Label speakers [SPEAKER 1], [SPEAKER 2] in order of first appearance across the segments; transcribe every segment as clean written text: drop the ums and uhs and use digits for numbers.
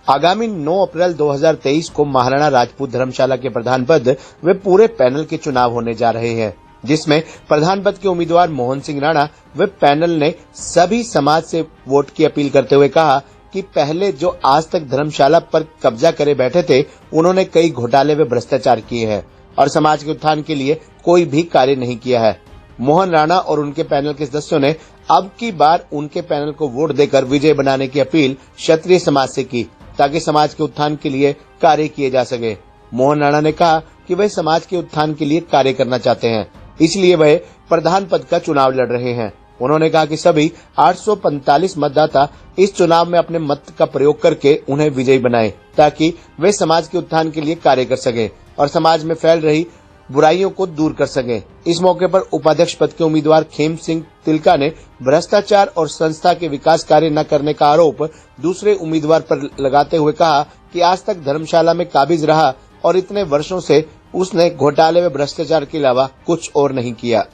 [SPEAKER 1] आगामी 9 अप्रैल 2023 को महाराणा राजपूत धर्मशाला के प्रधान पद व पूरे पैनल के चुनाव होने जा रहे हैं, जिसमें प्रधान पद के उम्मीदवार मोहन सिंह राणा व पैनल ने सभी समाज से वोट की अपील करते हुए कहा कि पहले जो आज तक धर्मशाला पर कब्जा करे बैठे थे, उन्होंने कई घोटाले व भ्रष्टाचार किए हैं और समाज के उत्थान के लिए कोई भी कार्य नहीं किया है। मोहन राणा और उनके पैनल के सदस्यों ने अब की बार उनके पैनल को वोट देकर विजय बनाने की अपील क्षत्रिय समाज से की, ताकि समाज के उत्थान के लिए कार्य किए जा सके। मोहन राणा ने कहा कि वह समाज के उत्थान के लिए कार्य करना चाहते हैं, इसलिए वह प्रधान पद का चुनाव लड़ रहे हैं। उन्होंने कहा कि सभी 845 मतदाता इस चुनाव में अपने मत का प्रयोग करके उन्हें विजयी बनाएं, ताकि वे समाज के उत्थान के लिए कार्य कर सकें और समाज में फैल रही बुराइयों को दूर कर सकें। इस मौके पर उपाध्यक्ष पद के उम्मीदवार खेम सिंह तिलका ने भ्रष्टाचार और संस्था के विकास कार्य न करने का आरोप दूसरे उम्मीदवार पर लगाते हुए कहा कि आज तक धर्मशाला में काबिज रहा और इतने वर्षों से उसने घोटाले व भ्रष्टाचार के अलावा कुछ और नहीं किया।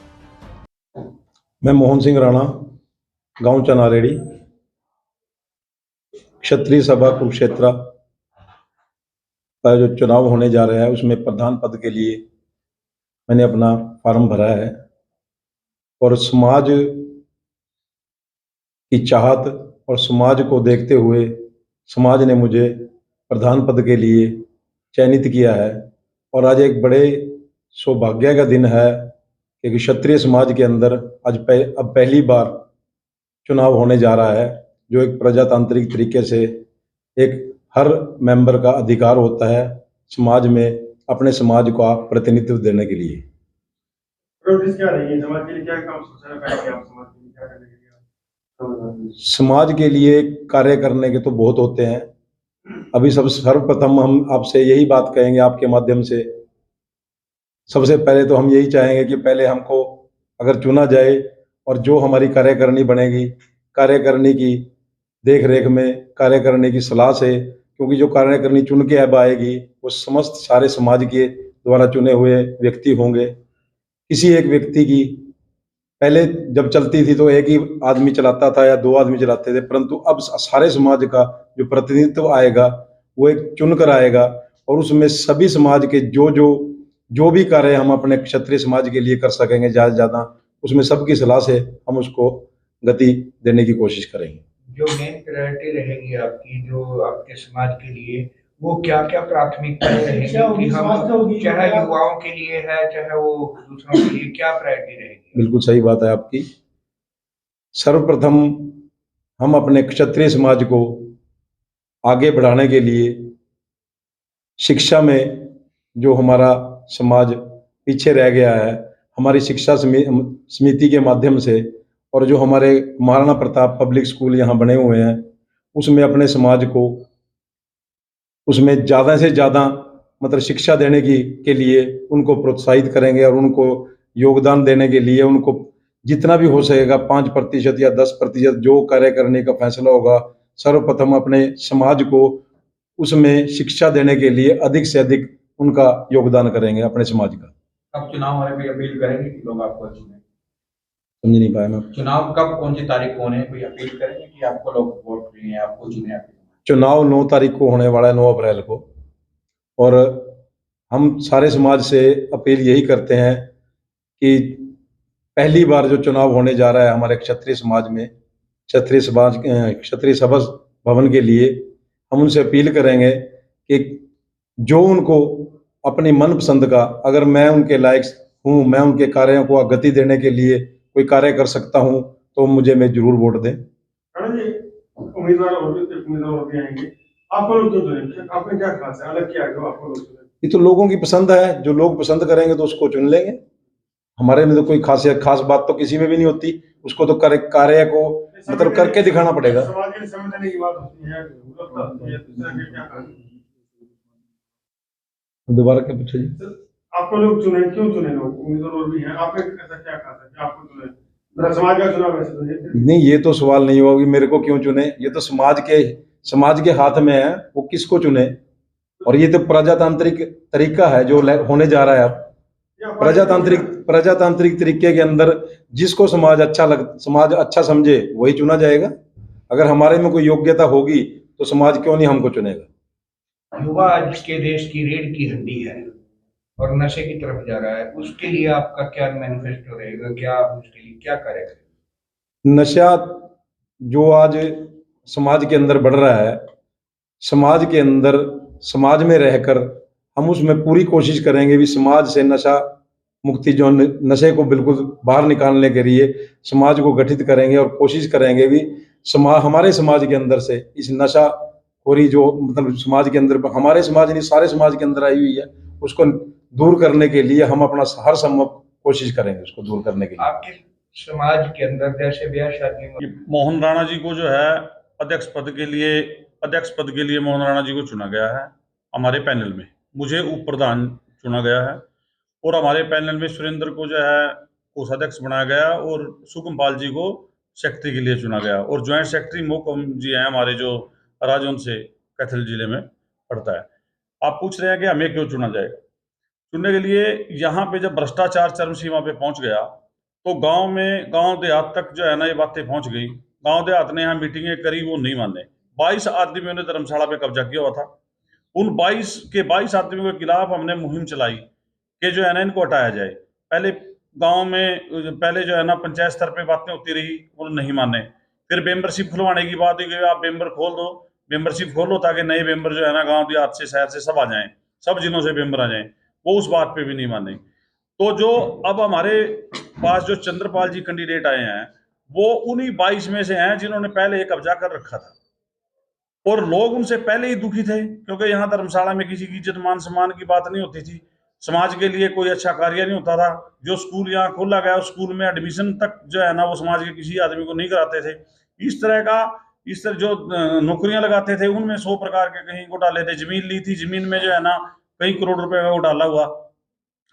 [SPEAKER 2] मैं मोहन सिंह राणा, गांव चनारेड़ी, क्षत्रिय सभा कुरुक्षेत्र का जो चुनाव होने जा रहा है उसमें प्रधान पद के लिए मैंने अपना फॉर्म भरा है और समाज की चाहत और समाज को देखते हुए समाज ने मुझे प्रधान पद के लिए चयनित किया है। और आज एक बड़े सौभाग्य का दिन है कि क्षत्रिय समाज के अंदर अब पहली बार चुनाव होने जा रहा है, जो एक प्रजातांत्रिक तरीके से एक हर मेंबर का अधिकार होता है समाज में अपने समाज का प्रतिनिधित्व देने के लिए।
[SPEAKER 3] क्या रही है समाज के लिए, क्या काम सोचना पड़ेगा आप समाज के लिए क्या करने के लिए?
[SPEAKER 2] समाज के लिए कार्य करने के तो बहुत होते हैं। अभी सर्वप्रथम हम आपसे यही बात कहेंगे आपके माध्यम से, सबसे पहले तो हम यही चाहेंगे कि पहले हमको अगर चुना जाए और जो हमारी कार्यकारिणी बनेगी, कार्यकारिणी की देख रेख में, कार्यकारिणी की सलाह से, क्योंकि जो कार्यकारिणी चुन के अब आएगी वो समस्त सारे समाज के द्वारा चुने हुए व्यक्ति होंगे। किसी एक व्यक्ति की पहले जब चलती थी तो एक ही आदमी चलाता था या दो आदमी चलाते थे, परंतु अब सारे समाज का जो प्रतिनिधित्व आएगा वो एक चुन कर आएगा और उसमें सभी समाज के जो भी कार्य हम अपने क्षत्रिय समाज के लिए कर सकेंगे ज़्यादा से ज़्यादा, उसमें सबकी सलाह से हम उसको गति देने की कोशिश करेंगे।
[SPEAKER 4] जो मेन प्रायोरिटी रहेगी आपकी, जो आपके समाज के लिए, वो क्या क्या प्राथमिकताएं रहेंगी कि हम चाहे युवाओं के लिए है चाहे वो दूसरों के लिए, क्या प्रायोरिटी रहेगी?
[SPEAKER 2] बिल्कुल सही बात है आपकी। सर्वप्रथम हम अपने क्षत्रिय समाज को आगे बढ़ाने के लिए शिक्षा में जो हमारा समाज पीछे रह गया है, हमारी शिक्षा समिति के माध्यम से और जो हमारे महाराणा प्रताप पब्लिक स्कूल यहाँ बने हुए हैं उसमें अपने समाज को उसमें ज़्यादा से ज़्यादा मतलब शिक्षा देने के लिए उनको प्रोत्साहित करेंगे और उनको योगदान देने के लिए उनको जितना भी हो सकेगा 5% या 10% जो कार्य करने का फैसला होगा, सर्वप्रथम अपने समाज को उसमें शिक्षा देने के लिए अधिक से अधिक उनका योगदान करेंगे अपने समाज का।
[SPEAKER 4] अब चुनाव होने पे अपील करेंगे कि लोग आपको चुने?
[SPEAKER 2] समझ नहीं पाया मैं।
[SPEAKER 4] चुनाव कब, कौन सी तारीख को होने, कोई अपील करेंगे कि आपको लोग वोट दें, आपको चुने?
[SPEAKER 2] चुनाव 9 तारीख को होने वाला है, 9 अप्रैल को, और हम सारे समाज से अपील यही करते हैं कि पहली बार जो चुनाव होने जा रहा है हमारे क्षत्रिय समाज में, क्षत्रिय सभा भवन के लिए, हम उनसे अपील करेंगे कि जो उनको अपनी मनपसंद का, अगर मैं उनके लायक हूँ, मैं उनके कार्यों को गति देने के लिए कोई कार्य कर सकता हूँ तो मुझे मैं जरूर वोट दें।
[SPEAKER 3] उम्मीदवार भी आएंगे, आपको लोग क्यों चुनेंगे? आपने क्या खास है, अलग क्या है जो आपको लोग चुनेंगे?
[SPEAKER 2] ये तो लोगों की पसंद है, जो लोग पसंद करेंगे तो उसको चुन लेंगे। हमारे में तो कोई खास बात तो किसी में भी नहीं होती, उसको तो कार्य को मतलब करके दिखाना पड़ेगा।
[SPEAKER 3] समाज के लिए समय देने की बात होती है,
[SPEAKER 2] दोबारा क्या पूछा जी?
[SPEAKER 3] आपको लोग चुने, क्यों चुने लोग? उम्मीदवार भी हैं, आपने ऐसा क्या खास है कि आपको चुने? समाज का चुनाव ऐसे तो
[SPEAKER 2] नहीं, ये तो सवाल नहीं होगा कि मेरे को क्यों चुने, ये तो समाज के हाथ में है वो किसको चुने, और ये तो प्रजातांत्रिक तरीका है जो होने जा रहा है। अब प्रजातांत्रिक तरीके के अंदर जिसको समाज अच्छा समझे वही चुना जाएगा। अगर हमारे में कोई योग्यता होगी तो समाज क्यों नहीं हमको चुनेगा।
[SPEAKER 4] युवा आज के देश की रीढ़ की हड्डी है और नशे की तरफ जा रहा है, उसके लिए आपका क्या मैनिफेस्टो रहेगा, क्या आप उसके लिए क्या करेंगे?
[SPEAKER 2] नशा जो आज समाज के अंदर बढ़ रहा है, समाज के अंदर समाज में रहकर हम उसमें पूरी कोशिश करेंगे भी समाज से नशा मुक्ति जो नशे को बिल्कुल बाहर निकालने के लिए समाज को गठित करेंगे और कोशिश करेंगे भी हमारे समाज के अंदर से इस नशा खोरी जो मतलब समाज के अंदर हमारे समाज नहीं सारे समाज के अंदर आई हुई है, उसको दूर करने के लिए हम अपना हर संभव कोशिश करेंगे उसको दूर करने के लिए।
[SPEAKER 4] आपके समाज के अंदर जैसे ब्याह शादी में
[SPEAKER 5] मोहन राणा जी को जो है अध्यक्ष पद के लिए मोहन राणा जी को चुना गया है हमारे पैनल में। मुझे उप प्रधान चुना गया है और हमारे पैनल में सुरेंद्र को जो है कोषाध्यक्ष बनाया गया और सुखमपाल जी को सेक्रेटरी के लिए चुना गया और ज्वाइंट सेक्रेटरी मोहकम जी हैं हमारे जो राजौंद से कैथल जिले में पड़ता है। आप पूछ रहे हैं कि हमें क्यों चुना जाएगा। चुनने के लिए यहाँ पे जब भ्रष्टाचार चरम सीमा पे पहुंच गया तो गांव देहात तक जो है ना ये बातें पहुंच गई। गांव देहात ने यहाँ मीटिंगें करी, वो नहीं माने। 22 आदमियों ने धर्मशाला पे कब्जा किया हुआ था। उन 22 आदमियों के खिलाफ हमने मुहिम चलाई कि जो है ना इनको हटाया जाए। पहले गांव में जो है ना पंचायत स्तर पे बातें होती रही, वो नहीं माने। फिर मेंबरशिप खुलवाने की बात हुई कि आप मेंबरशिप खोल लो ताकि नए मेंबर जो है ना गांव देहात से शहर से सब आ जाएं, सब जिलों से मेंबर आ जाएं। वो उस बात पे भी नहीं माने। तो जो अब हमारे पास जो चंद्रपाल जी कैंडिडेट आए हैं वो उन्हीं 22 में से हैं जिन्होंने पहले एक कब्जा कर रखा था और लोग उनसे पहले ही दुखी थे क्योंकि यहाँ धर्मशाला में किसी की इज्जत मान सम्मान की बात नहीं होती थी, समाज के लिए कोई अच्छा कार्य नहीं होता था। जो स्कूल यहाँ खोला गया उस स्कूल में एडमिशन तक जो है ना वो समाज के किसी आदमी को नहीं कराते थे। इस तरह जो नौकरियां लगाते थे उनमें 100 प्रकार के कहीं घोटाले थे। जमीन ली थी, जमीन में जो है ना कई करोड़ रुपए का घोटाला हुआ।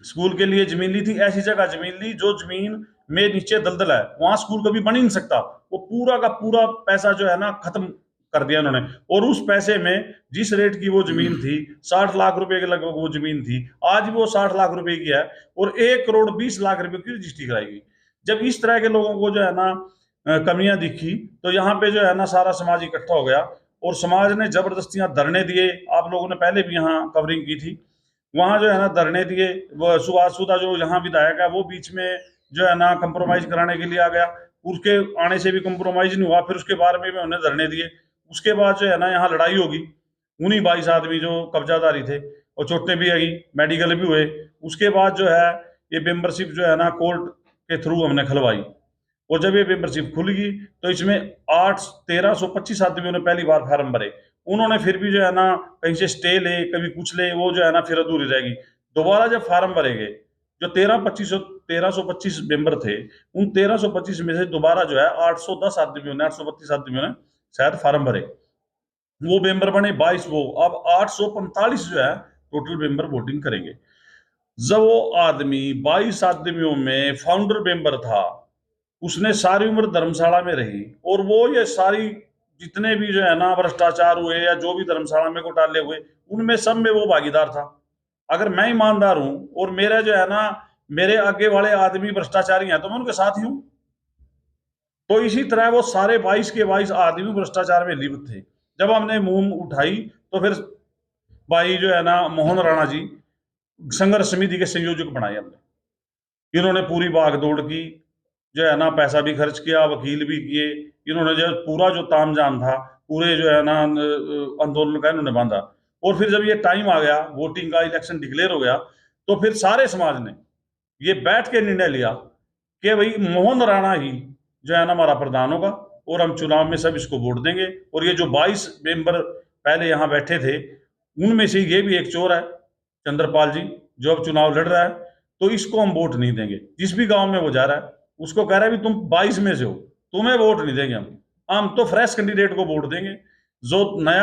[SPEAKER 5] स्कूल के लिए जमीन ली थी, ऐसी जगह जमीन ली जो जमीन में नीचे दलदल है, वहां स्कूल कभी बन ही नहीं सकता। वो पूरा का पूरा पैसा जो है ना खत्म कर दिया उन्होंने। और उस पैसे में जिस रेट की वो जमीन थी 60 लाख रुपए के लगभग वो जमीन थी, आज भी वो 60 लाख रुपए की है और 1 करोड़ 20 लाख रुपए की रजिस्ट्री कराएगी। जब इस तरह के लोगों को जो है ना कमियां दिखी तो यहाँ पे जो है ना सारा समाज इकट्ठा हो गया और समाज ने जबरदस्तियां धरने दिए। आप लोगों ने पहले भी यहाँ कवरिंग की थी। वहां जो है ना धरने दिए। वो सुभाष सुधा जो यहाँ विधायक है वो बीच में जो है ना कंप्रोमाइज कराने के लिए आ गया। उसके आने से भी कंप्रोमाइज नहीं हुआ, फिर उसके बारे में उन्होंने धरने दिए। उसके बाद जो है ना यहाँ लड़ाई होगी। उन्हीं 22 आदमी जो कब्जादारी थे और चोटें भी आई, मेडिकल भी हुए। उसके बाद जो है ये मेंबरशिप जो है ना कोर्ट के थ्रू हमने खुलवाई और जब ये मेंबरशिप खुल गई तो इसमें 1325 आदमियों ने पहली बार फार्म भरे। उन्होंने फिर भी जो है ना कहीं से स्टे ले कभी कुछ ले, वो जो है ना फिर अधूरी रहेगी। दोबारा जब फार्म भरेंगे जो 1325 मेंबर थे उन 1325 में से दोबारा जो है 832 आदमियों ने शायद फार्म भरे, वो मेंबर बने 22। वो अब 845 जो है टोटल मेंबर वोटिंग करेंगे। जब वो आदमी 22 आदमियों में फाउंडर मेंबर था, उसने सारी उम्र धर्मशाला में रही और वो ये सारी जितने भी जो है ना भ्रष्टाचार हुए या जो भी धर्मशाला में घोटाले हुए उनमें सब में वो भागीदार था। अगर मैं ईमानदार हूं और मेरा जो है ना मेरे आगे वाले आदमी भ्रष्टाचारी हैं तो मैं उनके साथ ही हूं। तो इसी तरह वो सारे 22 के 22 आदमी भ्रष्टाचार में लिप्त थे। जब हमने मुहिम उठाई तो फिर भाई जो है ना मोहन राणा जी संघर्ष समिति के संयोजक बनाए हमने। इन्होंने पूरी भागदौड़ की, जो है ना पैसा भी खर्च किया, वकील भी किए। इन्होंने जो पूरा जो तामझाम था पूरे जो है ना आंदोलन का इन्होंने बांधा। और फिर जब ये टाइम आ गया वोटिंग का, इलेक्शन डिक्लेयर हो गया तो फिर सारे समाज ने ये बैठ के निर्णय लिया कि भाई मोहन राणा ही जो है ना हमारा प्रधान होगा और हम चुनाव में सब इसको वोट देंगे। और ये जो 22 मेंबर पहले यहाँ बैठे थे उनमें से ये भी एक चोर है चंद्रपाल जी जो अब चुनाव लड़ रहा है, तो इसको हम वोट नहीं देंगे। जिस भी गांव में वो जा रहा है उसको कह रहा है भी तुम 22 में से हो, तुम्हें वोट नहीं देंगे हम तो फ्रेश कैंडिडेट को वोट देंगे जो नया